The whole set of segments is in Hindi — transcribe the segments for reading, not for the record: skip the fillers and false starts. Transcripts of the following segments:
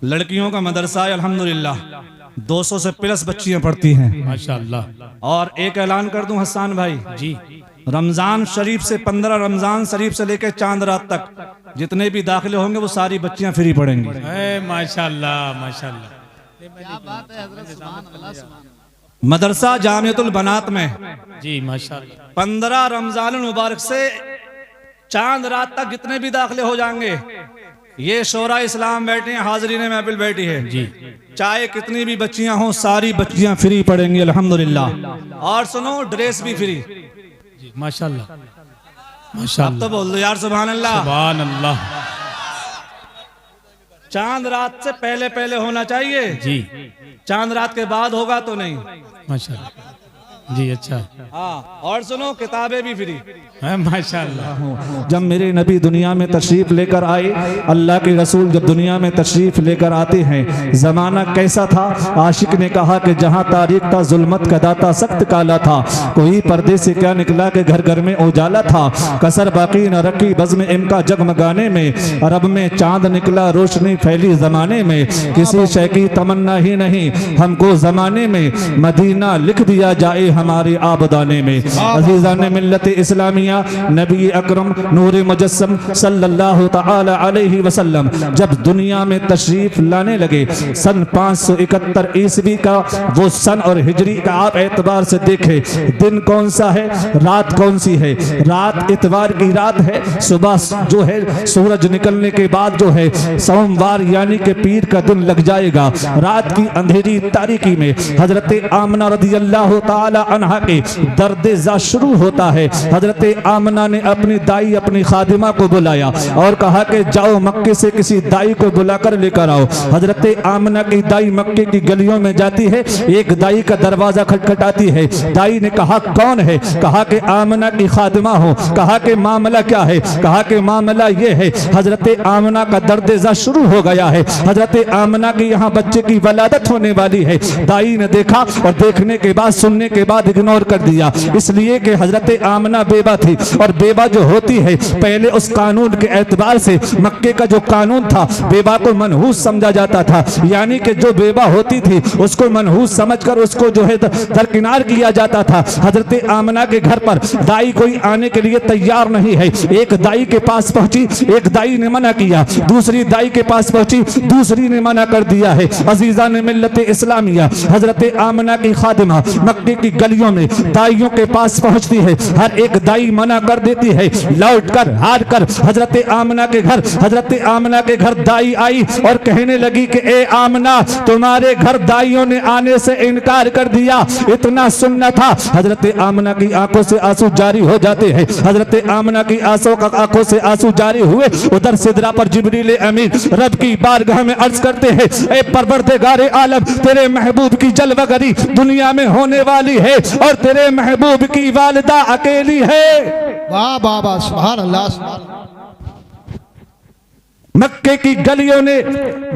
लड़कियों का मदरसा है अल्हम्दुलिल्लाह, 200 से प्लस बच्चियां पढ़ती हैं माशाअल्लाह। और एक ऐलान कर दूं हसन भाई जी रमजान शरीफ से 15 रमजान शरीफ से लेकर चांद रात तक जितने भी दाखिले होंगे वो सारी बच्चियां फ्री पढ़ेंगी। माशाअल्लाह माशाअल्लाह। क्या बात है हजरत, सुभान अल्लाह सुभान अल्लाह। मदरसा जामियतुल बनात में जी माशाअल्लाह। 15 रमजान मुबारक से चांद रात तक जितने भी दाखिले हो जाएंगे, ये शोरा इस्लाम बैठे हैं, हाजरीन महफिल बैठी है जी, चाहे कितनी भी बच्चियां हों सारी बच्चियां फ्री पढ़ेंगी अल्हम्दुलिल्लाह। और सुनो ड्रेस भी फ्री। माशाअल्लाह अब माशाअल्लाह। तो बोल दो यार सुभान अल्लाह। सुभान अल्लाह। चांद रात से पहले पहले होना चाहिए जी चांद रात के बाद होगा तो नहीं। माशाअल्लाह जी। अच्छा हाँ और सुनो किताबें भी फ्री है माशाअल्लाह। जब मेरे नबी दुनिया में तशरीफ लेकर आए, अल्लाह के रसूल जब दुनिया में तशरीफ लेकर आते हैं, जमाना कैसा था? आशिक ने कहा कि जहाँ तारीख था जुल्मत का दाता सख्त काला था, कोई पर्दे से क्या निकला कि घर घर में उजाला था, कसर बाकी न रखी बज़्म इनका जगमगाने में, अरब में चांद निकला रोशनी फैली जमाने में, किसी शय की तमन्ना ही नहीं हमको जमाने में, मदीना लिख दिया जाए हमारे आबदाने में। अजीज़ान मिल्लत इस्लामिया, नबी अकरम नूर मुजस्सम सल्लल्लाहु तआला अलैहि वसल्लम जब दुनिया में तशरीफ लाने लगे, सन 571 ईस्वी का वो सन और हिजरी का आप एतबार से देखे, दिन कौन सा है, रात कौन सी है? रात इतवार की रात है, सुबह जो है सूरज निकलने के बाद जो है सोमवार यानी कि पीर का दिन लग जाएगा। रात की अंधेरी तारीकी में हजरत आमना रदियल्लाहु ताला अन्हा के दर्द जा शुरू होता है। हजरत आमना ने अपनी दाई अपनी खादिमा को बुलाया और कहा कि जाओ मक्के से किसी दाई को बुलाकर लेकर आओ। हजरत आमना की दाई मक्के की गलियों में जाती है, एक दाई का दरवाजा खटखटाती है। दाई ने कहा कौन है? कहा कि आमना की खादिमा हो। कहा कि मामला क्या है? कहा कि मामला ये है हजरत आमना का दर्द जा शुरू हो गया है, हजरत आमना की यहाँ बच्चे की वलादत होने वाली है। दाई ने देखा और देखने के बाद सुनने के बाद इग्नोर कर दिया, इसलिए कि हजरत आमना बेबा थी और बेबा जो होती है पहले उस कानून के एतबार से मक्के का जो कानून था बेबा को मनहूस समझा जाता था, यानी कि जो बेबा होती थी उसको मनहूस समझकर उसको जो है दरकिनार किया जाता था। हजरत आमना के घर पर दाई कोई आने के लिए तैयार नहीं है। एक दाई के पास पहुंची, एक दाई ने मना किया, दूसरी दाई के पास पहुंची, दूसरी ने मना कर दिया है। अजीजा ने मिल्लत इस्लामिया, हजरत आमना की खादिमा मक्के की गलियों में दाइयों के पास पहुंचती है, हर एक दाई मना कर देती है। लौट कर हार कर हजरत आमना के घर, हजरत आमना के घर दाई आई और कहने लगी कि ए आमना, तुम्हारे घर दाइयों ने आने से इनकार कर दिया, इतना सुनना था। हजरत आमना की आंखों से आंसू जारी हो जाते हैं। हजरत आमना की आंखों से आंसू जारी हुए, उधर सिदरा पर जिब्रील अमीन रब की बारगाह में अर्ज करते हैं, ए परवरदिगारे आलम, तेरे महबूब की जलवगरी दुनिया में होने वाली है और तेरे महबूब की वालिदा अकेली है। वाह वाह वाह, सुभान अल्लाह सुभान अल्लाह। मक्के की गलियों ने,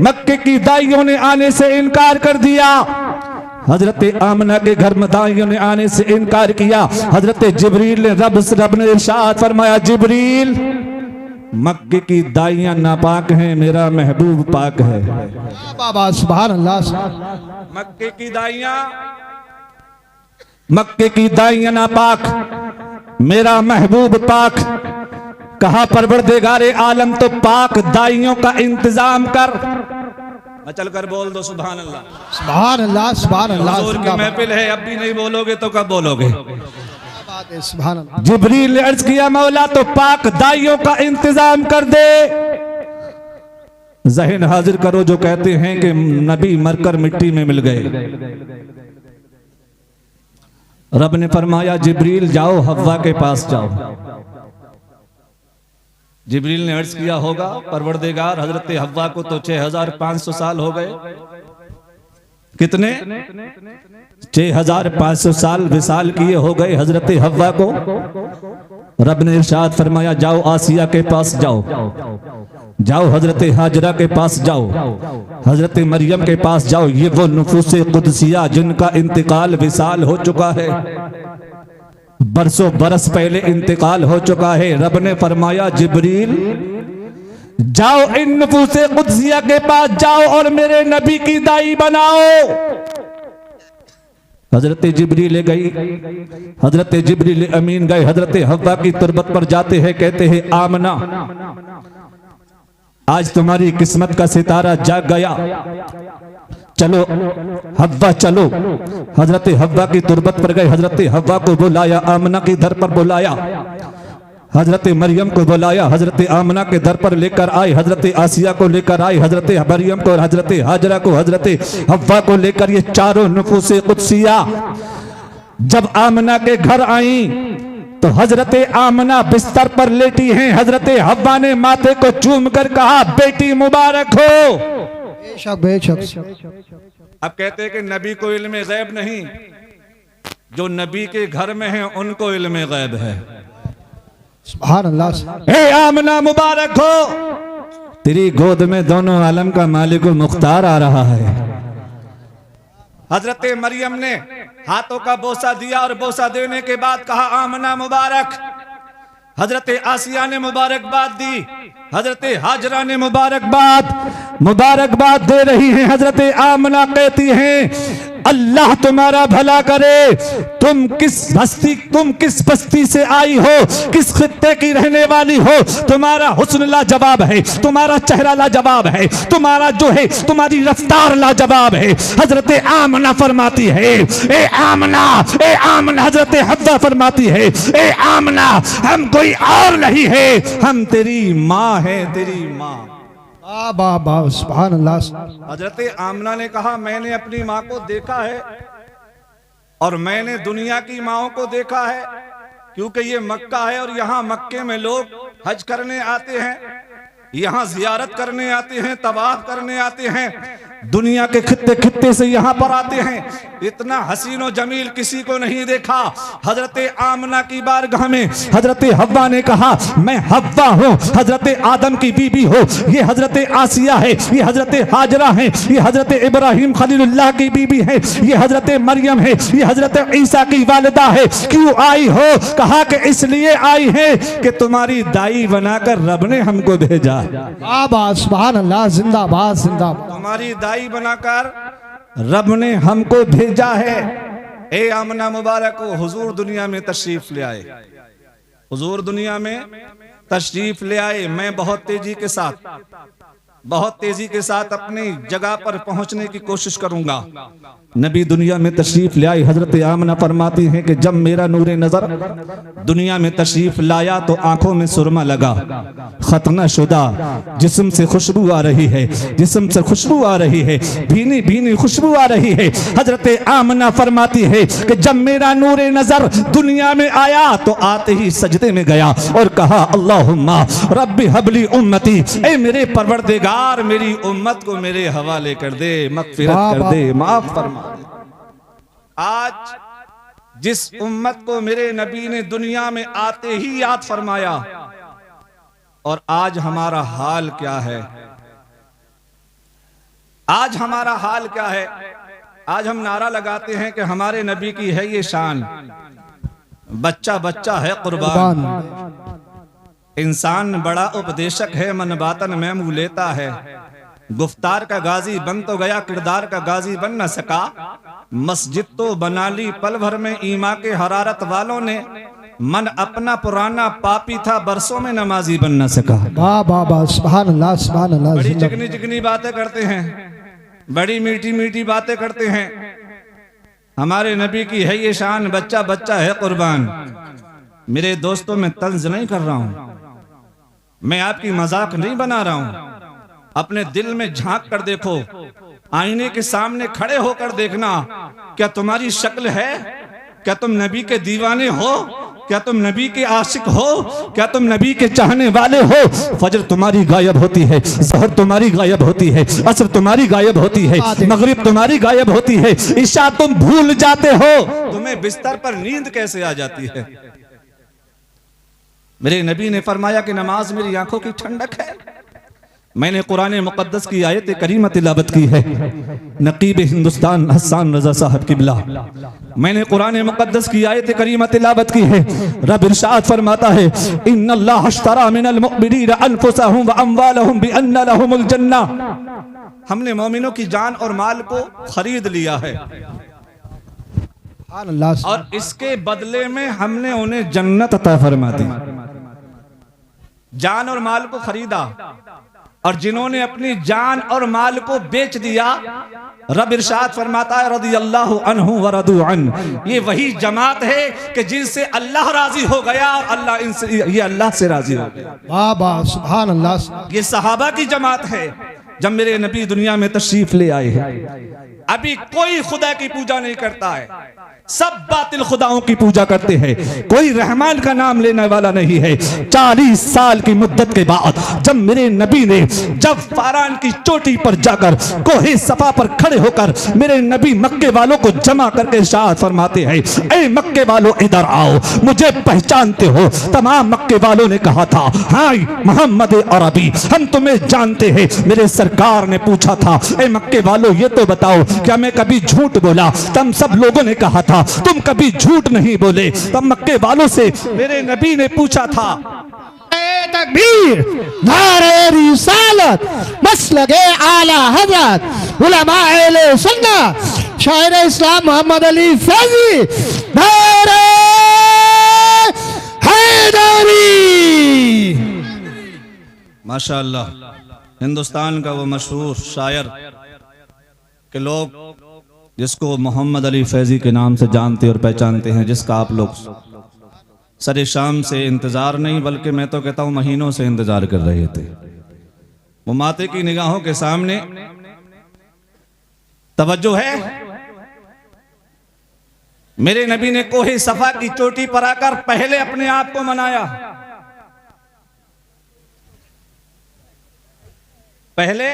मक्के की दाइयों ने आने से इनकार कर दिया। हजरत आमना के घर में दाइयों ने आने से इनकार किया। हजरत जिब्रील ने रब ने इरशाद फरमाया, जिब्रील मक्के की दाइयां नापाक हैं, मेरा महबूब पाक है। वाह वाह, सुभान अल्लाह सुभान अल्लाह। मक्के की दाइयां, मक्के की दाइयां नापाक, मेरा महबूब पाक। कहा परवरदिगारे आलम तो पाक दाइयों का इंतजाम कर। चल कर बोल दो सुभान अल्लाह। सुभान अल्लाह सुभान अल्लाह। हुजूर की महफिल है, अब भी नहीं बोलोगे तो कब बोलोगे? बात है, सुभान अल्लाह। जिब्रील ने अर्ज किया, मौला तो पाक दाइयों का इंतजाम कर दे। जहन हाजिर करो जो कहते हैं कि नबी मरकर मिट्टी में मिल गए। रब ने फरमाया, जिब्रील जाओ हव्वा के पास जाओ। जिब्रील ने अर्ज किया होगा, परवरदिगार हजरत हव्वा को तो 6500 साल हो गए। कितने? 6500 साल विसाल किए हो गए हजरत हव्वा को। रब ने इरशाद फरमाया, जाओ आसिया के पास जाओ, जाओ हजरत हाजरा के पास जाओ, हजरत मरियम के पास जाओ। ये वो नुफूसे कुदसिया जिनका इंतकाल विसाल हो चुका है, बरसों बरस पहले इंतकाल हो चुका है। रब ने फरमाया, जिब्रील जाओ इन नफूसे कुदसिया के पास जाओ और मेरे नबी की दाई बनाओ। हजरत जिब्रील गई, हजरत जिब्रील अमीन गए, हजरत हव्वा की तुरबत पर जाते हैं, कहते हैं आमना आज तुम्हारी किस्मत का सितारा जाग गया, चलो हव्वा चलो। हजरत हव्वा की तुरबत पर गए, हजरत हव्वा को बुलाया, आमना के दर पर बुलाया, हजरत मरियम को बुलाया, हजरत आमना के दर पर लेकर आए, हजरत आसिया को लेकर आए, हजरत मरियम को, हजरत हाजरा को, हजरत हव्वा को लेकर ये चारों नफूसे कुदसिया जब आमना के घर आई तो हजरत आमना बिस्तर पर लेटी हैं, हजरत हव्वा ने माथे को चूम कर कहा बेटी मुबारक हो। बेशक बेशक। अब कहते हैं कि नबी को इल्म गैब नहीं, जो नबी के घर में है उनको इल्म गैब है। सुभान अल्लाह। हे आमना मुबारक हो, तेरी गोद में दोनों आलम का मालिक मुख्तार आ रहा है। हजरत मरियम ने हाथों का बोसा दिया और बोसा देने के बाद कहा आमना मुबारक। हजरत आसिया ने मुबारकबाद दी, हजरत हाजरा ने मुबारकबाद दे रही हैं। हजरत आमना कहती हैं अल्लाह तुम्हारा भला करे, तुम किस बस्ती से आई हो, किस खित्ते की रहने वाली हो, तुम्हारा हुस्न लाजवाब है, तुम्हारा चेहरा लाजवाब है, तुम्हारा जो है तुम्हारी रफ्तार लाजवाब है। हजरत आमना फरमाती है ए आमना, ए आमना, हजरत हव्वा फरमाती है ए आमना हम कोई और नहीं है, हम तेरी माँ है, तेरी माँ। बाबा सुभान अल्लाह। हजरत आमना ने कहा मैंने अपनी माँ को देखा है और मैंने दुनिया की माँओं को देखा है, क्योंकि ये मक्का है और यहाँ मक्के में लोग हज करने आते हैं, यहाँ जियारत करने आते हैं, तवाफ करने आते हैं, दुनिया के खित्ते खित्ते से यहाँ पर आते हैं। इतना हसीन और जमील किसी को नहीं देखा। हजरत आमना की बारगाह में हजरत हव्वा ने कहा मैं हव्वा हूँ, हजरत आदम की बीबी हो, ये हजरत आसिया है, ये हजरत हाजरा है, ये हजरत इब्राहिम खलीलुल्लाह की बीबी है, ये हजरत मरियम है, ये हजरत ईसा की वालिदा है। क्यों आई हो? कहा कि इसलिए आई है कि तुम्हारी दाई बनाकर रब ने हमको भेजा। बाबा सुभान अल्लाह। जिंदाबाद जिंदाबाद। तुम्हारी दाई बनाकर रब ने हमको भेजा है। ए आमना मुबारक हो, हुजूर दुनिया में तशरीफ ले आए, हुजूर दुनिया में तशरीफ ले आए। मैं बहुत तेजी के साथ अपनी जगह पर पहुंचने की कोशिश करूंगा। नबी दुनिया में तशरीफ ले आई। हजरत आमना फरमाती हैं कि जब मेरा नूरे नजर दुनिया में तशरीफ लाया तो आंखों में सुरमा लगा, खतना शुदा जिस्म से खुशबू आ रही है, जिस्म से खुशबू आ रही है, भीनी भीनी खुशबू आ रही है। हजरत आमना फरमाती है कि जब मेरा नूरे नजर दुनिया में आया तो आते ही सजदे में गया और कहा अल्लाहुम्मा रब्बी हबली उम्मती, ए मेरे परवरदिगार मेरी उम्मत को मेरे हवाले कर दे, मगफिरत कर दे, माफ फरमा। आज जिस उम्मत को मेरे नबी ने दुनिया में आते ही याद फरमाया, और आज हमारा हाल क्या है, आज हमारा हाल क्या है। आज हम नारा लगाते हैं कि हमारे नबी की है ये शान, बच्चा बच्चा है कुर्बान, इंसान बड़ा उपदेशक है, मन बातन में मुंह लेता है, गुफ्तार का गाजी बन तो गया, किरदार का गाजी बन न सका, मस्जिद तो बना ली पल भर में ईमा के हरारत वालों ने, मन अपना पुराना पापी था बरसों में नमाजी बन न सका। बाबा सुभान अल्लाह सुभान अल्लाह। बड़ी चिकनी चिकनी बातें करते हैं, बड़ी मीठी मीठी बातें करते हैं। हमारे नबी की है ये शान, बच्चा बच्चा है कुर्बान। मेरे दोस्तों में तंज नहीं कर रहा हूं, मैं आपकी मजाक नहीं बना रहा हूं। अपने दिल में झांक कर देखो, आईने के सामने खड़े होकर देखना, क्या तुम्हारी शक्ल है? क्या तुम नबी के दीवाने हो? क्या तुम नबी के आशिक हो? क्या तुम नबी के चाहने वाले हो? फजर तुम्हारी गायब होती है, ज़हर तुम्हारी गायब होती है, असर तुम्हारी गायब होती है, मगरिब तुम्हारी गायब होती है, ईशा तुम भूल जाते हो। तुम्हें बिस्तर पर नींद कैसे आ जाती है? मेरे नबी ने फरमाया कि नमाज मेरी आंखों की ठंडक है, मैंने कुरान मुक़द्दस की आयत करीमा तिलावत की है। नकीब हिंदुस्तान हसन रजा साहब किबला, मैंने कुरान मुक़द्दस की आयत करीमा तिलावत की है। रब इरशाद फरमाता है, इन्नल्लाह अश्तरा मिनल मुअमिनीना अनफुसहुम व अम्वालहुम बिअन्ना लहुमुल जन्ना। हमने मोमिनों की जान और माल को खरीद लिया है सुभान अल्लाह। और इसके बदले में हमने उन्हें जन्नत अता फरमा दी। जान और माल को खरीदा, और जिन्होंने अपनी जान और माल को बेच दिया, रब इरशाद फरमाता है रदियल्लाहु अन्हु व रदू अन। ये वही जमात है कि जिनसे अल्लाह राजी हो गया और अल्लाह इनसे, ये अल्लाह से राजी हो गया। वाह वाह सुभान अल्लाह। ये सहाबा की जमात है। जब मेरे नबी दुनिया में तशरीफ ले आए हैं, अभी कोई खुदा की पूजा नहीं करता है, सब बातिल खुदाओं की पूजा करते हैं, कोई रहमान का नाम लेने वाला नहीं है। 40 साल की मुद्दत के बाद जब मेरे नबी ने जब फारान की चोटी पर जाकर कोहे सफा पर खड़े होकर मेरे नबी मक्के वालों को जमा करके इरशाद फरमाते हैं, ए मक्के वालों इधर आओ, मुझे पहचानते हो? तमाम मक्के वालों ने कहा था, हाँ मोहम्मद अरबी, हम तुम्हें जानते हैं। मेरे सरकार ने पूछा था, ए मक्के वालों ये तो बताओ, क्या मैं कभी झूठ बोला? तम सब लोगों ने कहा था तुम कभी झूठ नहीं बोले। तब मक्के वालों से मेरे नबी ने पूछा था, तकबीर, नारे रिसालत, मसलके आला हजरत, उलमा अहले सुन्नत, शायर इस्लाम मोहम्मद अली फैजी, नारे हैदरी। माशाअल्लाह, हिंदुस्तान का वो मशहूर शायर के लोग जिसको मोहम्मद अली फैजी के नाम से जानते और पहचानते हैं, जिसका आप लोग सरे शाम से इंतजार नहीं बल्कि मैं तो कहता हूं महीनों से इंतजार कर रहे थे। वो माते की निगाहों के सामने तवज्जो है। मेरे नबी ने कोहे सफा की चोटी पर आकर पहले अपने आप को मनाया, पहले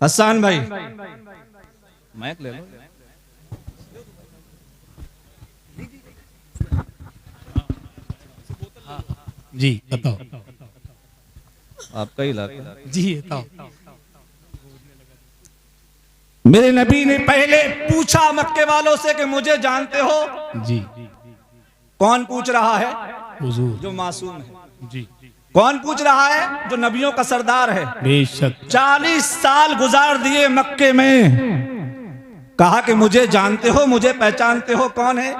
हसन भाई माइक ले लो। जी बताओ। आपका ही इलाका। जी बताओ। मेरे नबी ने पहले पूछा मक्के वालों से कि मुझे जानते हो? जी। कौन पूछ रहा है? हुजूर। जो मासूम है। जी। कौन पूछ रहा है? जो नबियों का सरदार है। बेशक। 40 साल गुजार दिए मक्के में, कहा कि मुझे जानते हो, मुझे पहचानते हो? कौन है?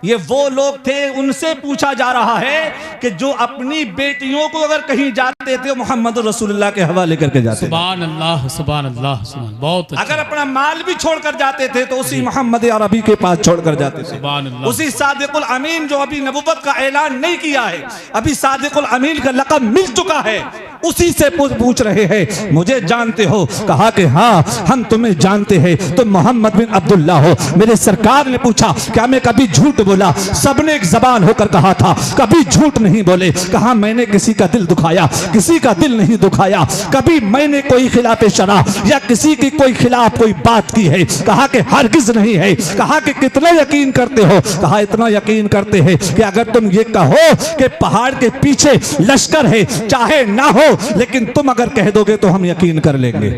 ये वो लोग थे, उनसे पूछा जा रहा है कि जो अपनी बेटियों को अगर कहीं जाते थे मोहम्मद रसूलुल्लाह के हवाले करके जाते थे। सुभान अल्लाह, सुभान अल्लाह, सुभान। बहुत अच्छा। अगर अपना माल भी छोड़कर जाते थे तो उसी मोहम्मद अरबी के पास छोड़कर जाते थे। सुभान अल्लाह। उसी सादिकुल अमीन जो अभी नबुव्वत का ऐलान नहीं किया है, अभी सादिकुल अमीन का लक़ब मिल चुका है, उसी से पूछ रहे हैं मुझे जानते हो? कहा कि हाँ हम तुम्हें जानते हैं, तुम मोहम्मद बिन अब्दुल्ला हो। मेरे सरकार ने पूछा क्या मैं कभी झूठ बोला? सबने एक जबान होकर कहा था कभी झूठ नहीं बोले। कहा मैंने किसी का दिल दुखाया? किसी का दिल नहीं दुखाया। कभी मैंने कोई खिलाफ शरा या किसी की कोई खिलाफ कोई बात की है? कहा कि हरगिज नहीं है। कहा कि कितना यकीन करते हो? कहा इतना यकीन करते हैं कि अगर तुम ये कहो कि पहाड़ के पीछे लश्कर है, चाहे ना हो, लेकिन तुम अगर कह दोगे तो हम यकीन कर लेंगे।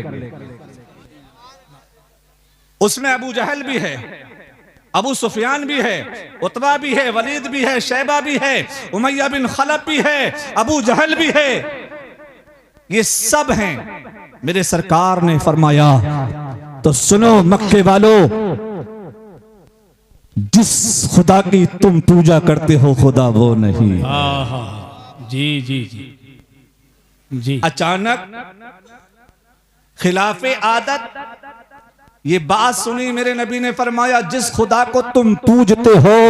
उसमें अबू जहल भी है, अबू सुफियान भी है, उतबा भी है, वलीद भी है, शैबा भी है, उमैया बिन खलब भी है, अबू जहल भी है, ये सब हैं। मेरे सरकार ने फरमाया तो सुनो मक्के वालों, जिस खुदा की तुम पूजा करते हो खुदा वो नहीं। जी जी जी जी। अचानक खिलाफे आदत ये बात सुनी, मेरे नबी ने फरमाया जिस खुदा को तुम पूजते हो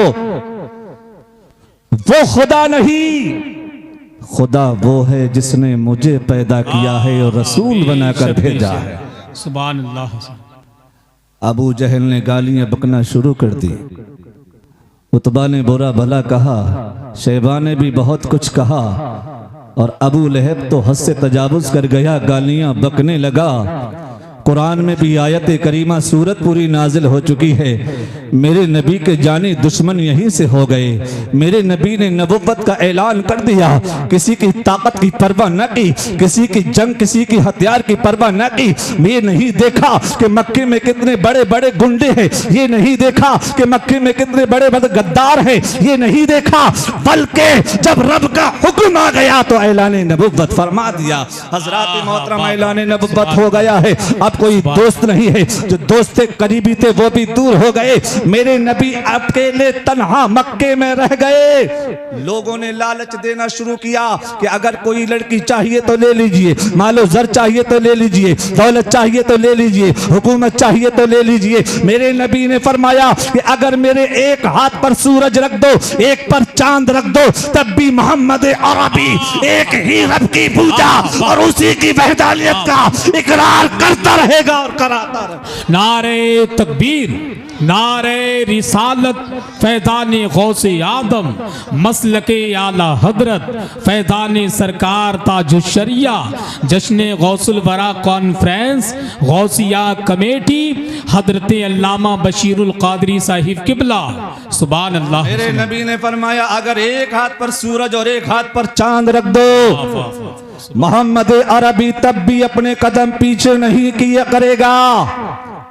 वो खुदा नहीं, खुदा वो है जिसने मुझे पैदा किया है और रसूल बनाकर भेजा है। सुभान अल्लाह। अबू जहल ने गालियां बकना शुरू कर दी, उतबा ने बुरा भला कहा, शैबा ने भी बहुत कुछ कहा, और अबू लहब तो हद से तजावुज कर गया, गालियां बकने लगा। कुरान में भी आयत करीमा सूरत पूरी नाजिल हो चुकी है। मेरे नबी के जाने दुश्मन यहीं से हो गए। मेरे नबी ने नबुव्वत का ऐलान कर दिया, किसी की ताकत की परवाह न की, किसी की जंग, किसी की हथियार की परवाह न की। ये नहीं देखा कि मक्के में कितने बड़े बड़े गुंडे हैं, ये नहीं देखा कि मक्के में कितने बड़े बड़े गद्दार हैं, ये नहीं देखा, बल्कि जब रब का हुक्म आ गया तो ऐलान नबुव्वत फरमा दिया। हजरात मोहतरम ऐलान नबुव्वत हो गया है। अब कोई दोस्त नहीं है, जो दोस्त थे करीबी थे वो भी दूर हो गए। मेरे नबी अकेले तन्हा मक्के में रह गए। लोगों ने लालच देना शुरू किया कि अगर कोई लड़की चाहिए तो ले लीजिए, मालो जर चाहिए तो ले लीजिए, दौलत चाहिए तो ले लीजिए, हुकूमत चाहिए तो ले लीजिए। मेरे नबी ने फरमाया कि अगर मेरे एक हाथ पर सूरज रख दो, एक पर चांद रख दो, तब भी मोहम्मद अरबी एक ही रब की पूजा और उसी की वहदानियत का इकरार करता रहेगा और कराता रहेगा। नारे तकबीर, नारे रिसालत, फैज़ान गौसे आदम, मसलके आला हजरत, फैज़ान सरकार ताजुशरिया, जश्न गौसुल वरा कॉन्फ्रेंस, गौसिया कमेटी, हजरत अल्लामा बशीरुल कादरी साहिब किबला। सुभान अल्लाह। मेरे नबी ने फरमाया अगर एक हाथ पर सूरज और एक हाथ पर चांद रख दो, मोहम्मद अरबी तब भी अपने कदम पीछे नहीं किया करेगा।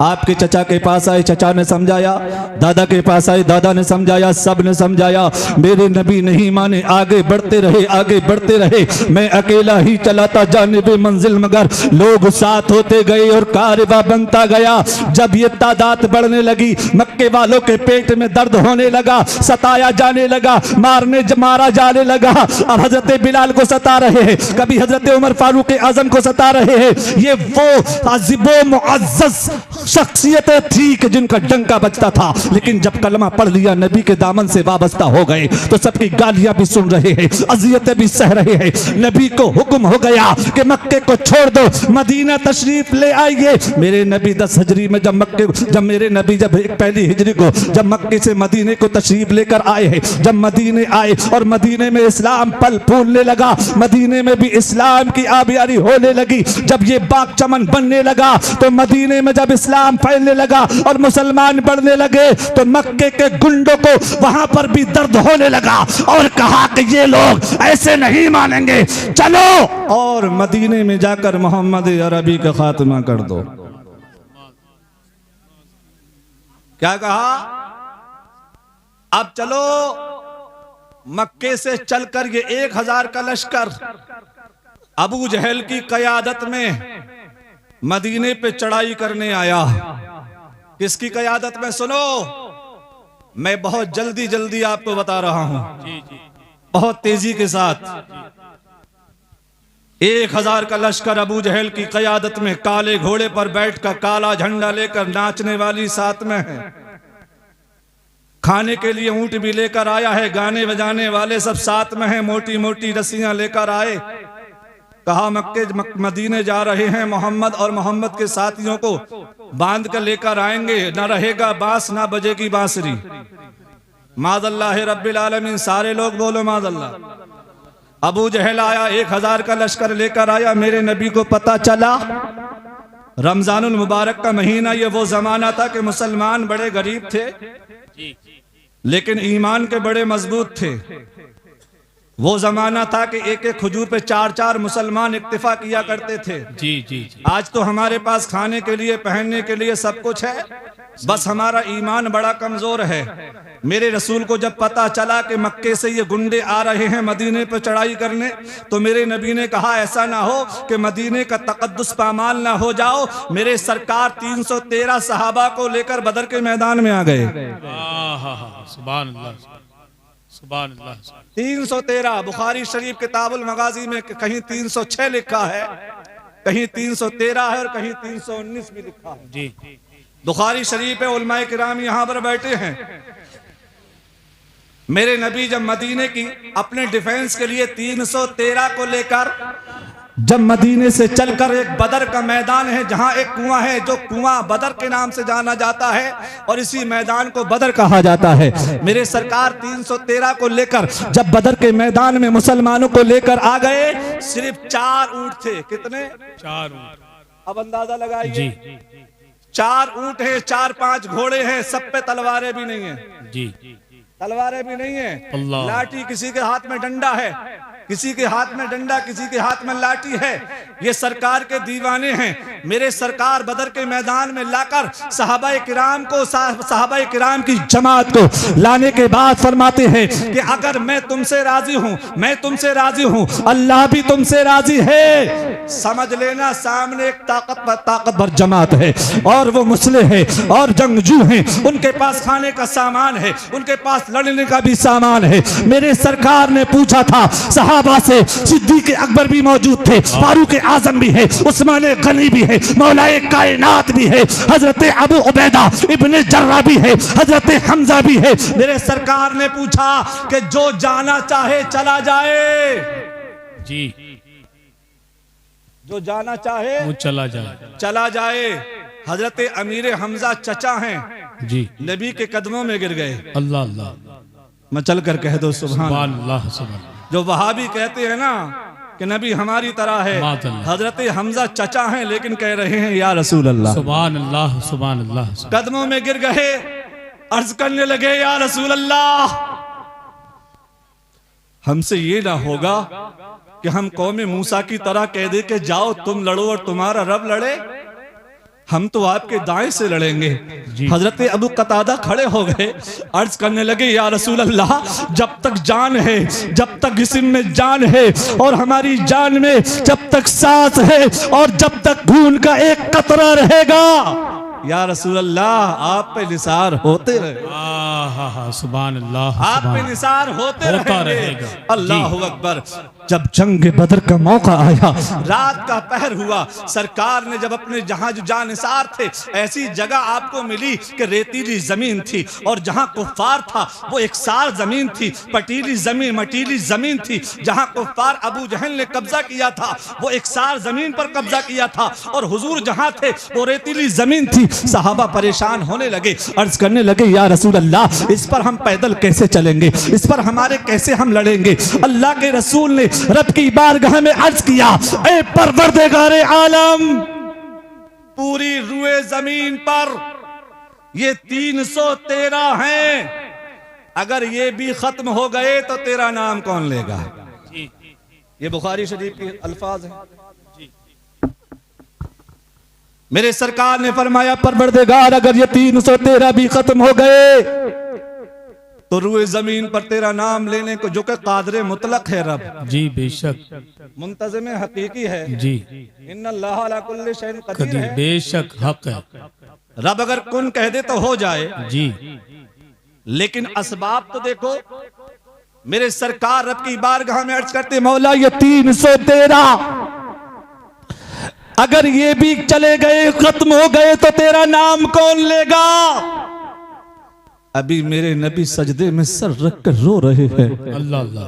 आपके चचा के पास आए, चचा ने समझाया, दादा के पास आए, दादा ने समझाया, सब ने समझाया। मेरे नबी नहीं माने, आगे बढ़ते रहे, आगे बढ़ते रहे। मैं अकेला ही चलाता जानिबे मंजिल, मगर लोग साथ होते गए और कारवा बनता गया। जब ये तादाद बढ़ने लगी, मक्के वालों के पेट में दर्द होने लगा, सताया जाने लगा, मारा जाने लगा। अब हजरत बिलाल को सता रहे हैं, कभी हजरत उमर फारूक आजम को सता रहे हैं। ये वो अज़ीबो मुअज़्ज़ज़ शख्सियतें थी कि जिनका डंका बजता था, लेकिन जब कलमा पढ़ लिया, नबी के दामन से वाबस्ता हो गए, तो सबकी गालियां भी सुन रहे हैं, अजियतें भी सह रहे हैं। नबी को हुक्म हो गया कि मक्के को छोड़ दो, मदीना तशरीफ ले आइए। मेरे नबी 10 हिजरी में जब मेरे नबी पहली हिजरी को जब मक्के से मदीने को तशरीफ लेकर आए हैं, जब मदीने आए और मदीने में इस्लाम पल फूलने लगा, मदीने में भी इस्लाम की आबियारी होने लगी। जब ये बाग चमन बनने लगा, तो मदीने में जब इस्लाम फैलने लगा और मुसलमान बढ़ने लगे, तो मक्के के गुंडों को वहां पर भी दर्द होने लगा और कहा कि ये लोग ऐसे नहीं मानेंगे, चलो और मदीने में जाकर मोहम्मद अरबी का खात्मा कर दो। क्या कहा? अब चलो मक्के से चलकर ये 1000 का लश्कर अबू जहल की कयादत में मदीने पे चढ़ाई करने आया। किसकी कयादत में? सुनो, मैं बहुत जल्दी आपको बता रहा हूं, बहुत तेजी के साथ। 1000 का लश्कर अबू जहल की कयादत में, काले घोड़े पर बैठकर, काला झंडा लेकर, नाचने वाली साथ में है, खाने के लिए ऊंट भी लेकर आया है, गाने बजाने वाले सब साथ में हैं, मोटी मोटी रस्सियां लेकर आए। कहा मदीने जा रहे हैं मोहम्मद और मोहम्मद के साथियों को बांध कर लेकर आएंगे, ना रहेगा बांस ना बजेगी बांसुरी। माज़अल्लाह रब्बिल आलमीन। सारे लोग बोलो माज़अल्लाह। अबू जहल आया, 1000 का लश्कर लेकर आया। मेरे नबी को पता चला रमजानुल मुबारक का महीना, ये वो जमाना था कि मुसलमान बड़े गरीब थे लेकिन ईमान के बड़े मजबूत थे। वो जमाना था कि एक एक खजूर पे 4-4 मुसलमान इक्तिफा किया करते थे। जी। आज तो हमारे पास खाने के लिए, पहनने के लिए सब कुछ है, बस हमारा ईमान बड़ा कमजोर है। मेरे रसूल को जब पता चला कि मक्के से ये गुंडे आ रहे हैं मदीने पर चढ़ाई करने, तो मेरे नबी ने कहा ऐसा ना हो कि मदीने का तकद्दुस पामाल ना हो जाओ। मेरे सरकार 313 सहाबा को लेकर बदर के मैदान में आ गए। सुभान अल्लाह, सुभान अल्लाह। 313 बुखारी शरीफ किताबुल मगाजी में कहीं 306 लिखा है, कहीं 313 है और कहीं 319 भी लिखा है। जी। बुखारी शरीफ है, उलमाए किराम यहाँ पर बैठे हैं। मेरे नबी जब मदीने की अपने डिफेंस के लिए 313 को लेकर जब मदीने से चलकर, एक बदर का मैदान है जहां एक कुआं है, जो कुआं बदर के नाम से जाना जाता है और इसी मैदान को बदर कहा जाता है। मेरे सरकार 313 को लेकर जब बदर के मैदान में मुसलमानों को लेकर आ गए, सिर्फ 4 ऊंट थे। कितने? 4 ऊंट। अब अंदाजा जी लगाइए, 4 ऊंट हैं, 4-5 घोड़े हैं, सब पे तलवारें भी नहीं है, जी तलवारें भी नहीं है, अल्लाह। लाठी, किसी के हाथ में डंडा है, किसी के हाथ में डंडा, किसी के हाथ में लाठी है। ये सरकार के दीवाने हैं। मेरे सरकार बदर के मैदान में लाकर सहाबाए किराम को, सहाबाए किराम की जमात को लाने के बाद फरमाते हैं कि अगर मैं तुमसे राजी हूं, मैं तुमसे राजी हूं, अल्लाह भी तुमसे राजी है, समझ लेना सामने एक ताकतवर जमात है और वो मुस्लिम है और जंगजू हैं, उनके पास खाने का सामान है, उनके पास लड़ने का भी सामान है। मेरे सरकार ने पूछा था सहाबा से, सिद्दीक अकबर भी मौजूद थे, फारूक आजम भी है, उस्मान गनी भी है, मौलाए कायनात भी है, हजरत अबू उबैदा इब्ने जर्रा भी है, हजरत हमजा भी है। मेरे सरकार ने पूछा कि जो जाना चाहे चला जाए, जी जो जाना चाहे वो चला जाए, चला जाए। हजरत अमीर हमजा चचा हैं, जी नबी के कदमों में गिर गए। अल्लाह अल्लाह मैं चल कर कह दो सुभान। सुभान अल्लाह सुभान। जो वहाबी कहते हैं ना कि नबी हमारी तरह है, मातल्लाह। हजरत हमजा चचा हैं लेकिन कह रहे हैं या रसूल अल्लाह। सुभान अल्लाह सुभान अल्लाह। कदमों में गिर गए, अर्ज करने लगे या रसूल अल्लाह, हमसे ये ना होगा कि हम कौमे मूसा की तरह कह दे कि जाओ तुम लड़ो और तुम्हारा रब लड़े, हम तो आपके दाएं से लड़ेंगे। हजरत अबू कतादा खड़े हो गए, अर्ज करने लगे या रसूल अल्लाह, जब तक जान है, जब तक जिस्म में जान है और हमारी जान में जब तक सांस है और जब तक खून का एक कतरा रहेगा, या रसूल अल्लाह आप पे निसार होते रहे, सुभान अल्लाह, आप पे निसार होते होता रहेंगे। रहेगा। अल्लाह अकबर। जब जंग बदर का मौका आया, रात का पहर हुआ, सरकार ने जब अपने जहां जो जानिसार थे, ऐसी जगह आपको मिली कि रेतीली जमीन थी और जहां कुफ्फार था वो एक सार जमीन थी, पटीली जमीन, मटीली जमीन थी। जहां कुफ्फार अबू जहल ने कब्जा किया था वो एक सार जमीन पर कब्जा किया था और हुजूर जहां थे वो रेतीली जमीन थी। सहाबा परेशान होने लगे, अर्ज करने लगे या रसूल अल्लाह, इस पर हम पैदल कैसे चलेंगे, इस पर हमारे कैसे हम लड़ेंगे। अल्लाह के रसूल ने रब की बारगाह में अर्ज किया, ए परवरदिगारे आलम, पूरी रुए जमीन पर ये 313 हैं, अगर ये भी खत्म हो गए तो तेरा नाम कौन लेगा। ये बुखारी शरीफ के अल्फाज हैं। मेरे सरकार ने फरमाया परवरदिगार, अगर ये 313 भी खत्म हो गए तो रुए जमीन पर तेरा नाम लेने को, जो कि कादरे मुतलक है रब, जी बेशक, मुंतज़िम हकीकी है, जी इन्नल्लाह अला कुल्लि शैइन कदीर कदीर, है। बेशक हक है, रब अगर कुन कह दे तो हो जाए, जी लेकिन असबाब तो देखो। मेरे सरकार रब की बारगाह में अर्ज करते, मौला ये 313 अगर ये भी चले गए, खत्म हो गए तो तेरा नाम कौन लेगा। अभी मेरे नबी सजदे में सर रख कर रो रहे हैं, अल्लाह अल्लाह,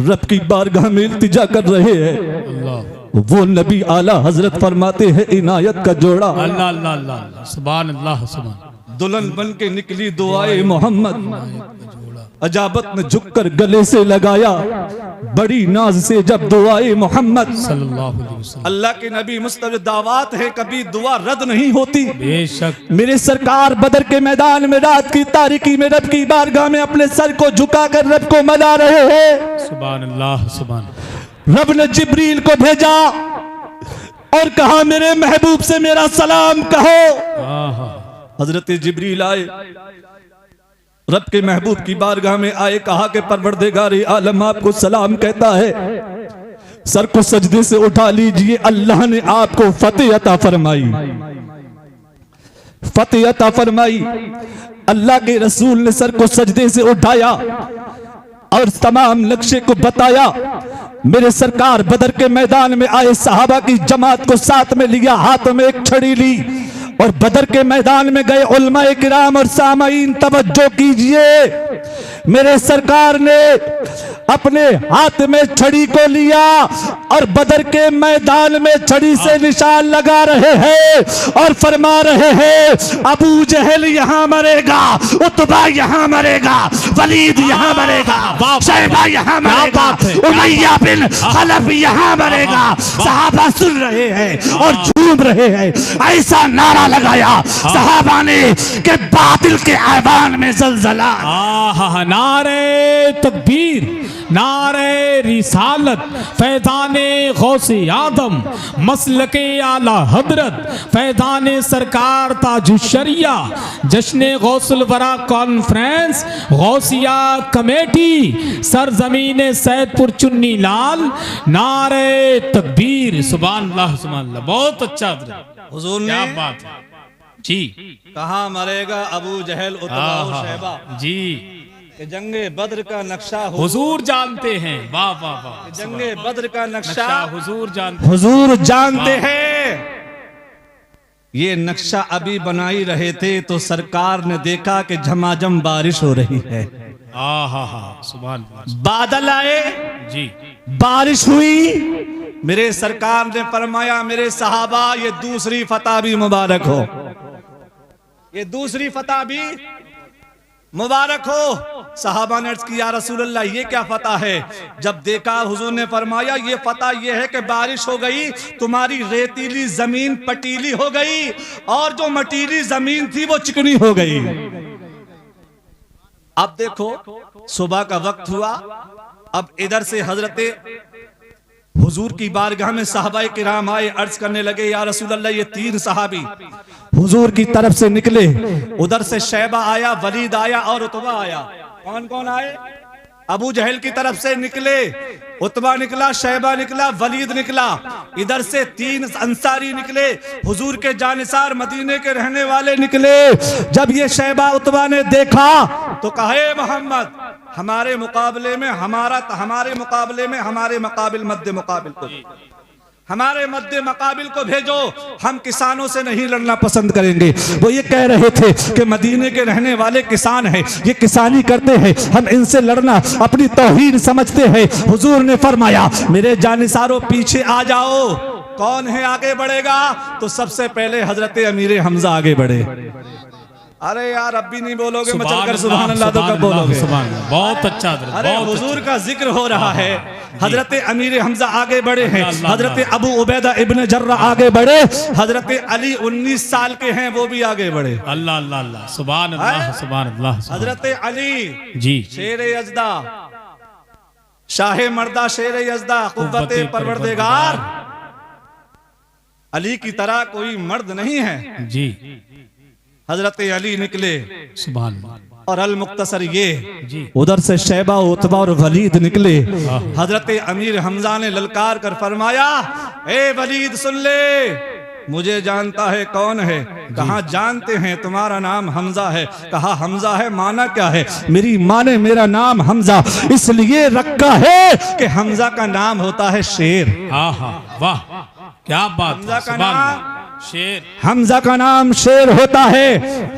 रब की बारगाह में इल्तिजा कर रहे हैं। अल्लाह वो नबी आला हजरत फरमाते हैं, इनायत का जोड़ा अल्लाह अल्लाह अल्लाह, सुभान अल्लाह सुभान। दुल्हन बन के निकली दुआए मोहम्मद, अजाबत ने झुककर गले से लगाया, बड़ी नाज से जब दुआए मोहम्मद सल्लल्लाहु अलैहि वसल्लम। अल्लाह के नबी मुस्तजब दावत है, कभी दुआ रद्द नहीं होती। बेशक मेरे सरकार बदर के मैदान में रात की तारीकी में रब की बारगाह में अपने सर को झुकाकर रब को मना रहे हैं। सुभान अल्लाह सुभान। रब ने जिब्रील को भेजा और कहा मेरे महबूब से मेरा सलाम कहो। हजरत जिब्रील आए, रब के महबूब की बारगाह में आए, कहा कि परवरदिगार आलम आपको सलाम कहता है, सर को सजदे से उठा लीजिए, अल्लाह ने आपको फतेह अता फरमाई, फतेह अता फरमाई। अल्लाह के रसूल ने सर को सजदे से उठाया और तमाम नक्शे को बताया। मेरे सरकार बदर के मैदान में आए, सहाबा की जमात को साथ में लिया, हाथों में एक छड़ी ली और बदर के मैदान में गए। उलमाए किराम और सामाईन तवज्जो कीजिए, मेरे सरकार ने अपने हाथ में छड़ी को लिया और बदर के मैदान में छड़ी से निशान लगा रहे हैं और फरमा रहे हैं अबू जहल यहाँ मरेगा, उतबा यहाँ मरेगा, वलीद यहाँ मरेगा, शैबा यहाँ मरेगा, उमैया बिन खलफ यहाँ मरेगा। सहाबा सुन रहे हैं और झूम रहे हैं। ऐसा नारा लगाया सहाबा ने कि बातिल के ऐवान में ज़लज़ला। आहा, नारे तकबीर, नारे रिसालत, फैज़ाने गौसे आदम, मसलके आला हजरत, फैज़ाने सरकार ताजुशरिया, जश्ने गौसुल वरा कॉन्फ्रेंस, गौसिया कमेटी, सरजमीन सैदपुर चुन्नी लाल, नारे तकबीर, सुभान अल्लाह सुभान अल्लाह। बहुत अच्छा हुजूर ने क्या बात है जी। कहाँ मरेगा अबू जहल उतबा और शैबा, जी कि जंगे बद्र का नक्शा हुजूर जानते हैं। वाह वाह वाह, जंगे बद्र का नक्शा हुजूर जानते हुजूर जानते हैं। ये नक्शा अभी बनाई रहे थे तो सरकार ने देखा कि झमाझम बारिश हो रही है। आहा हा, सुभान अल्लाह। बादल आए, जी बारिश हुई, मेरे सरकार ने फरमाया मेरे सहाबा ये दूसरी फतह भी मुबारक हो, ये दूसरी फतह भी मुबारक हो। सहाबा ने अर्ज किया रसूलल्लाह ये क्या फतह है? जब देखा हुजूर ने फरमाया ये फतह ये है कि बारिश हो गई, तुम्हारी रेतीली जमीन पटीली हो गई और जो मटीली जमीन थी वो चिकनी हो गई। अब देखो सुबह का वक्त हुआ, अब इधर से हजरते हुजूर की बारगाह में सहाबाए किराम आए, अर्ज करने लगे या रसूलल्लाह ये तीन सहाबी हुजूर की तरफ से निकले। उधर से शैबा आया, वलीद आया और उतबा आया। कौन कौन आए? अबू जहल की तरफ से निकले, उतबा निकला, शैबा निकला, वलीद निकला। इधर से तीन अंसारी निकले, हुजूर के जानिसार मदीने के रहने वाले निकले। जब ये शैबा उतबा ने देखा तो कहे मोहम्मद हमारे मुकाबले में हमारे मुकाबिल मध्य मुकाबिल को, हमारे मध्य मुकाबिल को भेजो, हम किसानों से नहीं लड़ना पसंद करेंगे। वो ये कह रहे थे कि मदीने के रहने वाले किसान हैं, ये किसानी करते हैं, हम इनसे लड़ना अपनी तौहीन समझते हैं। हुजूर ने फरमाया मेरे जानिसारों पीछे आ जाओ। कौन है आगे बढ़ेगा? तो सबसे पहले हजरत अमीर हमजा आगे बढ़े। अरे यार अब भी नहीं बोलोगे, मचलकर सुभान अल्लाह तो कब बोलोगे? बहुत अच्छा। अरे हुजूर का जिक्र हो रहा है, हजरत अमीर हमजा आगे बढ़े हैं, हजरत अबू उबैदा इब्न जर्रा आगे बढ़े, हजरत अली 19 साल के हैं वो भी आगे बढ़े। अल्लाह अल्लाह अल्लाह, सुभान अल्लाह सुभान अल्लाह। हजरत अली जी शेर यज़दा, शाह मर्दा शेर यज़दा, कुव्वते परवरदिगार, अली की तरह कोई मर्द नहीं है। जी हजरत अली निकले सुभान अल्लाह। और अल मुख्तसर ये जी उधर से शैबा, उतबा और वलीद निकले। हजरत अमीर हमजा ने ललकार कर फरमाया ए वलीद सुन ले, मुझे जानता है कौन है? कहा जानते हैं, तुम्हारा नाम हमजा है। कहा हमजा है, माना क्या है? मेरी माँ ने मेरा नाम हमजा इसलिए रखा है कि हमजा का नाम होता है शेर। आहा वाह क्या बात। हमजा का सुभान नाम अल्लाह। शेर, हमजा का नाम शेर होता है।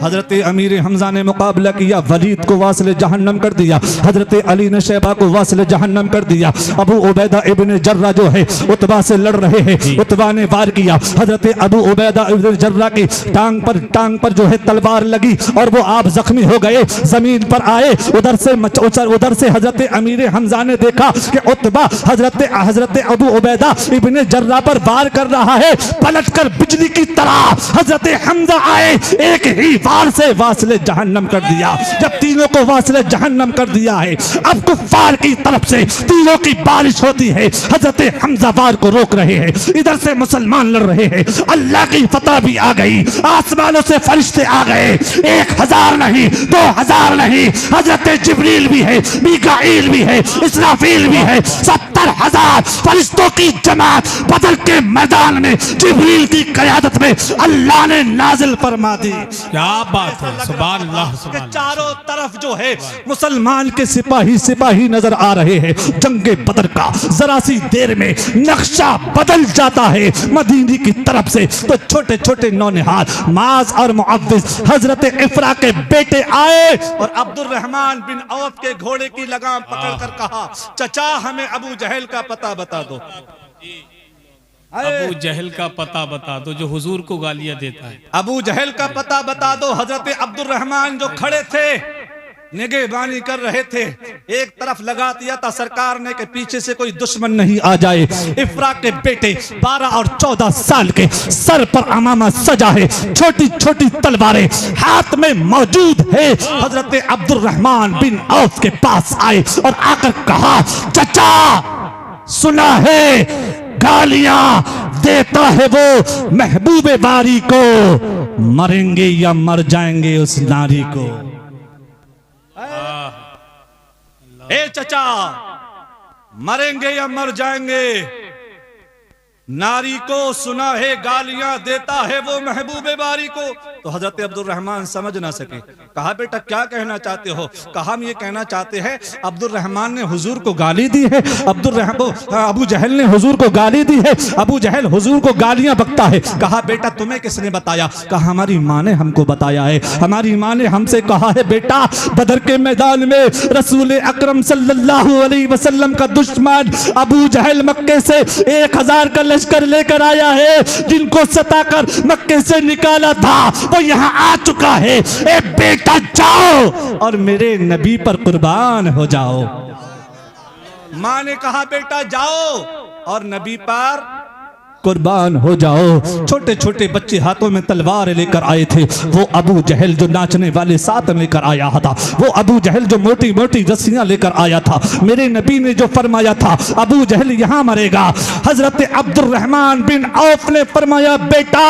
हजरत अमीर हमजा ने मुकाबला किया, वलीद को वासिल जहन्नम कर दिया, हजरत अली ने शैबा को वासिल जहन्नम कर दिया। अबू उबैदा इब्न जर्रा जो है उतबा से लड़ रहे हैं, उतबा ने वार किया, हजरत अबू उबैदा इब्न जर्रा की टांग पर जो है तलवार लगी और वो आप जख्मी हो गए, जमीन पर आए। उधर से हजरत अमीर हमजा ने देखा कि उतबा हजरत अबू उबैदा इब्न जर्रा पर वार कर रहा है, पलटकर बिजली की तरह हजरत हमजा आए, एक ही वार से वासिले जहन्नम कर दिया। जब तीनों को वासिले जहन्नम कर दिया है, अब कुफ्फार की तरफ से तीनों की बारिश होती है। हजरत हमजा वार को रोक रहे हैं, इधर से मुसलमान लड़ रहे हैं। अल्लाह की फतह भी आ गई, आसमानों से फरिश्ते आ गए, 1000 नहीं 2000 नहीं, हजरत जिब्रील भी है, मीकाईल भी है, इसराफील भी है, 70,000 फरिश्तों की जमात बदर के मैदान में जिब्रील की क़यादत शहादत में अल्लाह ने नाजिल फरमा दी। क्या बात है, सुभान अल्लाह कि सुभान अल्लाह। चारों तरफ जो है मुसलमान के सिपाही नजर आ रहे हैं। जंगे बदर का जरा सी देर में नक्शा बदल जाता है मदीने की तरफ से। तो छोटे छोटे नौनिहाल माज और मुअव्विज हजरत इफ्रा के बेटे आए और अब्दुल रहमान बिन औफ के घोड़े की लगाम पकड़कर कहा, चचा हमें अबू जहल का पता बता दो। अबू जहल का पता बता दो जो हुजूर को गालियां देता है। अबू जहल का पता बता दो। हजरत अब्दुल रहमान जो खड़े थे निगहबानी कर रहे थे, एक तरफ लगा दिया था सरकार ने कि पीछे से कोई दुश्मन नहीं आ जाए। इफ्रा के बेटे 12 और 14 साल के, सर पर अमामा सजा है, छोटी छोटी तलवारें हाथ में मौजूद है। हजरत अब्दुल रहमान बिन औफ के पास आए और आकर कहा, चचा सुना है गालियां देता है वो महबूबे बारी को, मरेंगे या मर जाएंगे उस नारी को। ए चचा मरेंगे या मर जाएंगे, नारी को सुना है गालियां देता है वो महबूबे बारी को। तो हजरत अब्दुल रहमान समझ ना सके, कहा बेटा क्या कहना चाहते हो? कहा हम ये कहना चाहते हैं अब्दुल रहमान ने हुजूर को गाली दी है, अबू जहल ने हुजूर को गाली दी है, अबू जहल हुजूर को गालियां बकता है। कहा बेटा तुम्हें किसने बताया? कहा हमारी माँ ने हमको बताया है। हमारी माँ ने हमसे कहा है बेटा बदर के मैदान में रसूल अकरम सल्लल्लाहु अलैहि वसल्लम का दुश्मन अबू जहल मक्के से 1000 का लश्कर लेकर आया है, जिनको सताकर मक्के से निकाला था वो यहाँ आ चुका है। ए बेटा जाओ और मेरे नबी पर कुर्बान हो जाओ। माँ ने कहा बेटा जाओ और नबी पर कुर्बान हो जाओ। छोटे छोटे बच्चे हाथों में तलवार लेकर आए थे। वो अबू जहल जो नाचने वाले साथ लेकर आया था, वो अबू जहल जो मोटी मोटी रस्सियां लेकर आया था। मेरे नबी ने जो फरमाया था अबू जहल यहां मरेगा, हजरत अब्दुल रहमान बिन औफ ने फरमाया बेटा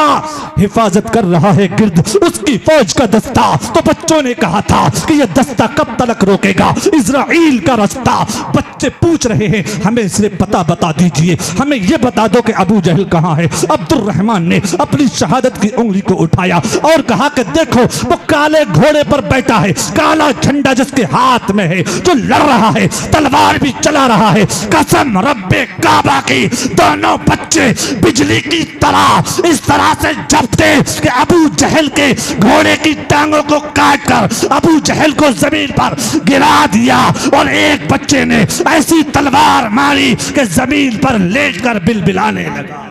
हिफाजत कर रहा है गिर्द उसकी फौज का दस्ता। तो बच्चों ने कहा था कि यह दस्ता कब तक रोकेगा इजराइल का रास्ता। बच्चे पूछ रहे हैं हमें सिर्फ पता बता दीजिए, हमें यह बता दो कि अबू जहल कहां है। अब्दुल रहमान ने अपनी शहादत की उंगली को उठाया और कहा कि देखो वो काले घोड़े पर बैठा है, काला झंडा जिसके हाथ में है, जो लड़ रहा है, तलवार भी चला रहा है। कसम रब्बे काबा की दोनों बच्चे बिजली की तरह इस तरह से झपटे कि अबू जहल के घोड़े की टांगों को काट कर अबू जहल को जमीन पर गिरा दिया और एक बच्चे ने ऐसी तलवार मारी कि जमीन पर लेटकर बिलबिलाने लगा।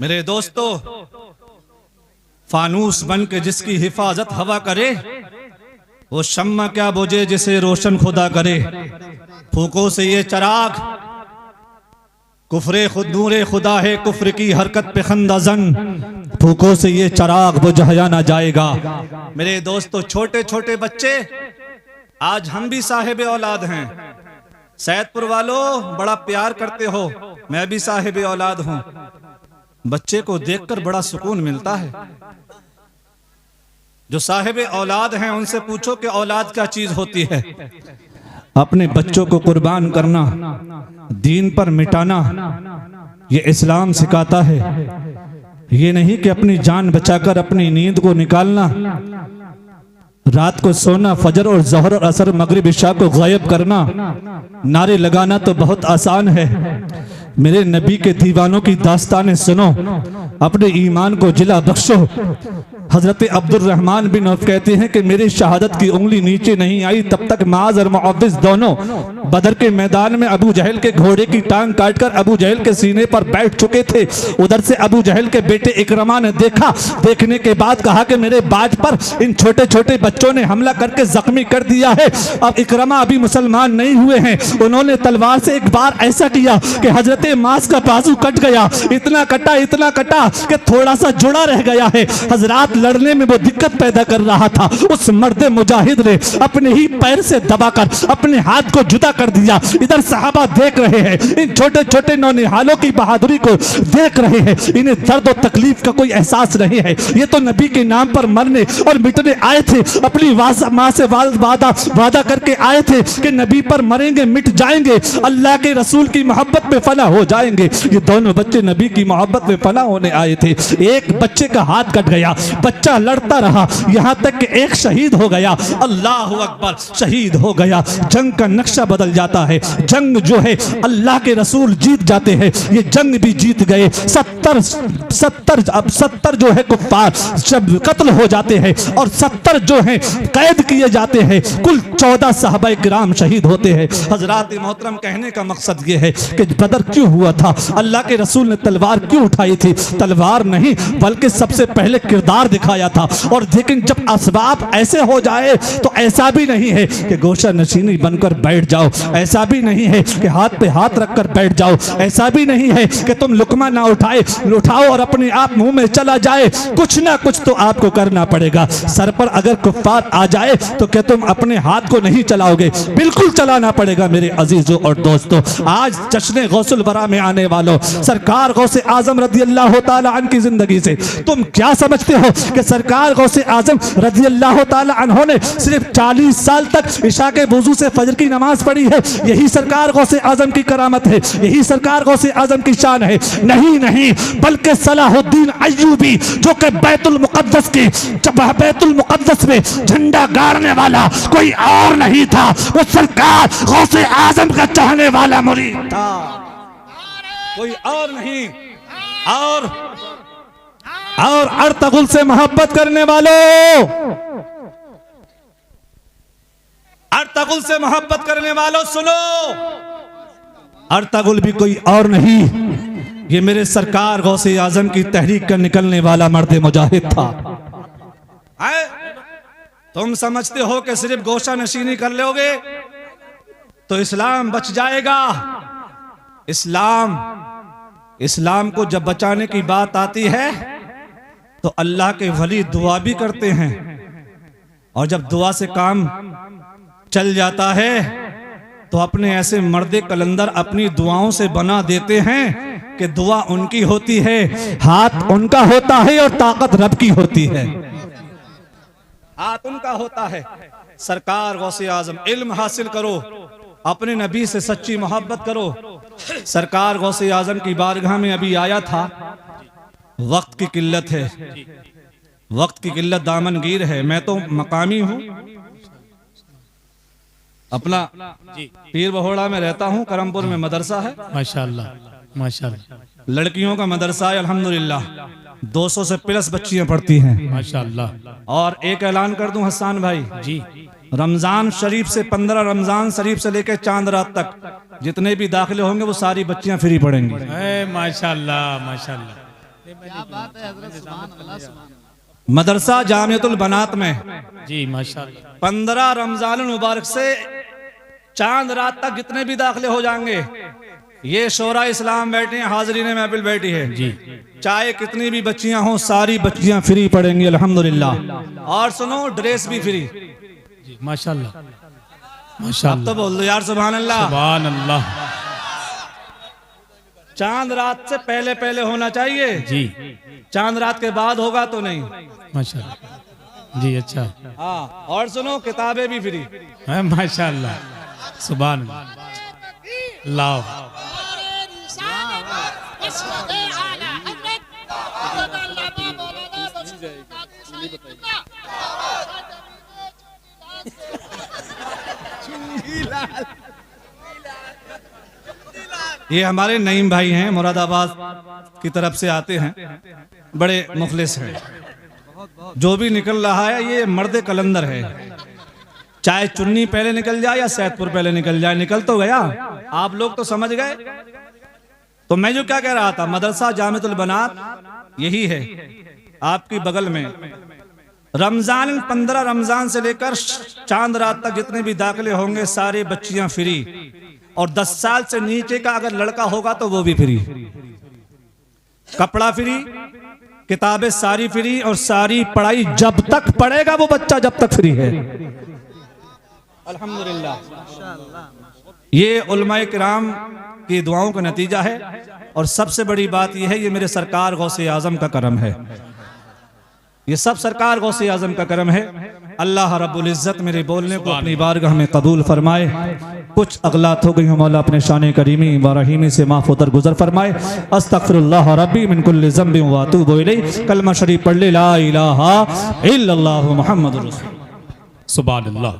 मेरे दोस्तों फानूस बन के जिसकी हिफाजत हवा करे वो शम्मा क्या बुझे जिसे रोशन खुदा करे। फूकों से ये चराग कुफरे खुद नूरे खुदा है, कुफ्र की हरकत पे खंदाजन फूकों से ये चराग बुझाया ना जाएगा। मेरे दोस्तों छोटे छोटे बच्चे, आज हम भी साहिब औलाद हैं। सैदपुर वालों बड़ा प्यार करते हो, मैं भी साहिब औलाद हूं। बच्चे को देखकर बड़ा सुकून मिलता है। जो साहिब औलाद हैं उनसे पूछो कि औलाद क्या चीज होती है। अपने बच्चों को कुर्बान करना, दीन पर मिटाना, ये इस्लाम सिखाता है। ये नहीं कि अपनी जान बचाकर अपनी नींद को निकालना, रात को सोना, फजर और ज़ोहर और असर मगरिब इशा को गायब करना, नारे लगाना तो बहुत आसान है। मेरे नबी के दीवानों की दास्तानें सुनो, अपने ईमान को जिला बख्शो। हजरत अब्दुल रहमान बिन औफ कहते हैं कि मेरी शहादत की उंगली नीचे नहीं आई तब तक माज और मुअव्विज दोनों बदर के मैदान में अबू जहल के घोड़े की टांग काटकर अबू जहल के सीने पर बैठ चुके थे। उधर से अबू जहल के बेटे इकरमा ने देखा, देखने के बाद कहा कि मेरे बाज पर इन छोटे छोटे बच्चों ने हमला करके जख्मी कर दिया है। अब इकरमा अभी मुसलमान नहीं हुए हैं, उन्होंने तलवार से एक बार ऐसा किया कि हजरत कटे मांस का बाजू कट गया, इतना कटा कि थोड़ा सा जुड़ा रह गया है। हजरात लड़ने में वो दिक्कत पैदा कर रहा था। उस मर्द मुजाहिद ने अपने ही पैर से दबाकर अपने हाथ को जुदा कर दिया। इधर सहाबा देख रहे हैं, इन छोटे छोटे नौनिहालों की बहादुरी को देख रहे हैं। इन्हें दर्द और तकलीफ का कोई एहसास नहीं है। ये तो नबी के नाम पर मरने और मिटने आए थे। अपनी माँ से वादा करके आए थे कि नबी पर मरेंगे, मिट जाएंगे, अल्लाह के रसूल की मोहब्बत में फना हो जाएंगे। ये दोनों बच्चे नबी की मोहब्बत में फना होने आए थे। एक बच्चे का हाथ कट गया, बच्चा लड़ता रहा, यहां तक कि एक शहीद हो गया। अल्लाह अकबर, शहीद हो गया। जंग का नक्शा बदल जाता है। जंग जो है अल्लाह के रसूल जीत जाते हैं। ये जंग भी जीत गए। 70 जो है कुफ्फार जब कत्ल हो जाते हैं और 70 जो है कैद किए जाते हैं। कुल 14 सहाबा किराम शहीद होते हैं। हजरात मोहतरम, कहने का मकसद ये है कि बदर क्यों हुआ था, अल्लाह के रसूल ने तलवार क्यों उठाई थी? तलवार नहीं बल्कि सबसे पहले किरदार दिखाया था। और लेकिन जब असबाब ऐसे हो जाए तो ऐसा भी नहीं है कि गोशा नशीनी बनकर बैठ जाओ, ऐसा भी नहीं है कि हाथ पे हाथ रखकर बैठ जाओ, ऐसा भी नहीं है कि तुम लुकमा ना उठाओ और अपने आप मुंह में चला जाए। कुछ ना कुछ तो आपको करना पड़ेगा। सर पर अगर कुफ्फार आ जाए तो क्या तुम अपने हाथ को नहीं चलाओगे? बिल्कुल चलाना पड़ेगा मेरे अजीजों और दोस्तों। आज जश्न गौसुल बरा में आने वालों, सरकार गौसे आजम रज़ी अल्लाह तआला अन्हु की जिंदगी से तुम क्या समझते हो कि सरकार गौसे आजम रज़ी अल्लाह तआला अन्हु ने सिर्फ 40 साल तक इशा के वुजू से फजर की नमाज पढ़ी है? यही सरकार गौसे आजम की करामत है, यही सरकार गौसे आजम की शान है? नहीं, बल्कि सलाहुद्दीन अय्यूबी जो कि बैतुल मुक़द्दस में झंडा गाड़ने वाला कोई और नहीं था, वो सरकार गौसे आजम का चाहने वाला मुरीद था, कोई और नहीं। और अर्तगुल से मोहब्बत करने वालों, अर्तगुल से मोहब्बत करने वालों सुनो, अर्तगुल भी कोई और नहीं, ये मेरे सरकार गौसे आजम की तहरीक का निकलने वाला मर्द मुजाहिद था। तुम समझते हो कि सिर्फ गोशा नशीनी कर लोगे तो इस्लाम बच जाएगा? इस्लाम को जब बचाने की बात आती है तो अल्लाह के वली दुआ भी करते हैं, और जब दुआ से काम चल जाता है तो अपने ऐसे मर्दे कलंदर अपनी दुआओं से बना देते हैं कि दुआ उनकी होती है, हाथ उनका होता है और ताकत रब की होती है। हाथ उनका होता है। सरकार गौसे आजम, इल्म हासिल करो, अपने नबी से सच्ची मोहब्बत करो। सरकार गौसे आजम की बारगाह में अभी आया था। वक्त की किल्लत है, वक्त की किल्लत दामनगीर है। मैं तो मकामी हूँ, अपना पीर बहोड़ा में रहता हूँ। करमपुर में मदरसा है, माशाल्लाह माशाल्लाह, लड़कियों का मदरसा है अल्हम्दुलिल्लाह। 200 से प्लस बच्चियां पढ़ती हैं माशाल्लाह। और एक ऐलान कर दूं हसन भाई जी, रमजान शरीफ से 15 रमजान शरीफ से लेकर चांद रात तक जितने भी दाखिले होंगे वो सारी बच्चियां फ्री पढ़ेंगी। माशाल्लाह माशाल्लाह। मदरसा जामियतुल बनात में जी माशाल्लाह। 15 रमजान मुबारक से चांद रात तक जितने भी दाखिले हो जाएंगे, ये शोरा इस्लाम बैठे हैं, हाजरीन महफिल बैठी है जी, चाहे कितनी भी बच्चियां हों सारी बच्चियां फ्री पढ़ेंगी अल्हम्दुलिल्लाह। और सुनो, ड्रेस भी फ्री। माशाल्लाह अब माशाल्लाह। तो बोल दो यार सुभान अल्लाह। सुभान अल्लाह चांद रात से पहले पहले होना चाहिए जी, चांद रात के बाद होगा तो नहीं। माशाल्लाह जी। अच्छा हाँ, और सुनो, किताबें भी फ्री। है माशाल्लाह। सुभान अल्लाह। ये हमारे नईम भाई हैं, मुरादाबाद की तरफ से आते हैं, बड़े मुखलिस हैं। जो भी निकल रहा है ये मर्द कलंदर है, चाहे चुन्नी पहले निकल जाए या सैदपुर पहले निकल जाए, निकल तो गया। आप लोग तो समझ गए। तो मैं जो क्या कह रहा था, मदरसा जामियतुल बनात यही है आपकी बगल में। रमजान 15 रमजान से लेकर चांद रात तक जितने भी दाखिले होंगे सारे बच्चियां फ्री। और 10 साल से नीचे का अगर लड़का होगा तो वो भी फ्री, कपड़ा फ्री, किताबें सारी फ्री, और सारी पढ़ाई जब तक पढ़ेगा वो बच्चा जब तक फ्री है। अल्हम्दुलिल्लाह, ये उलमाए किराम की दुआओं का नतीजा है। और सबसे बड़ी बात यह है, ये मेरे सरकार गौसे आजम का करम है, ये सब सरकार गौसे आजम का करम है। अल्लाह रब्बुल इज्जत मेरे बोलने को अपनी बारगाह में कबूल फरमाए। कुछ अगलात हो गई हो, मौला अपने शान करीमी व रहीमी से माफ होकर गुजर फरमाए। अस्तगफिरुल्लाह रब्बी मिन कुल्लि ज़ंबिन व अतूबु इलैह। कलमा शरीफ पढ़ ले, ला इलाहा इल्लल्लाहु मुहम्मदुर रसूलुल्लाह। सुभान अल्लाह।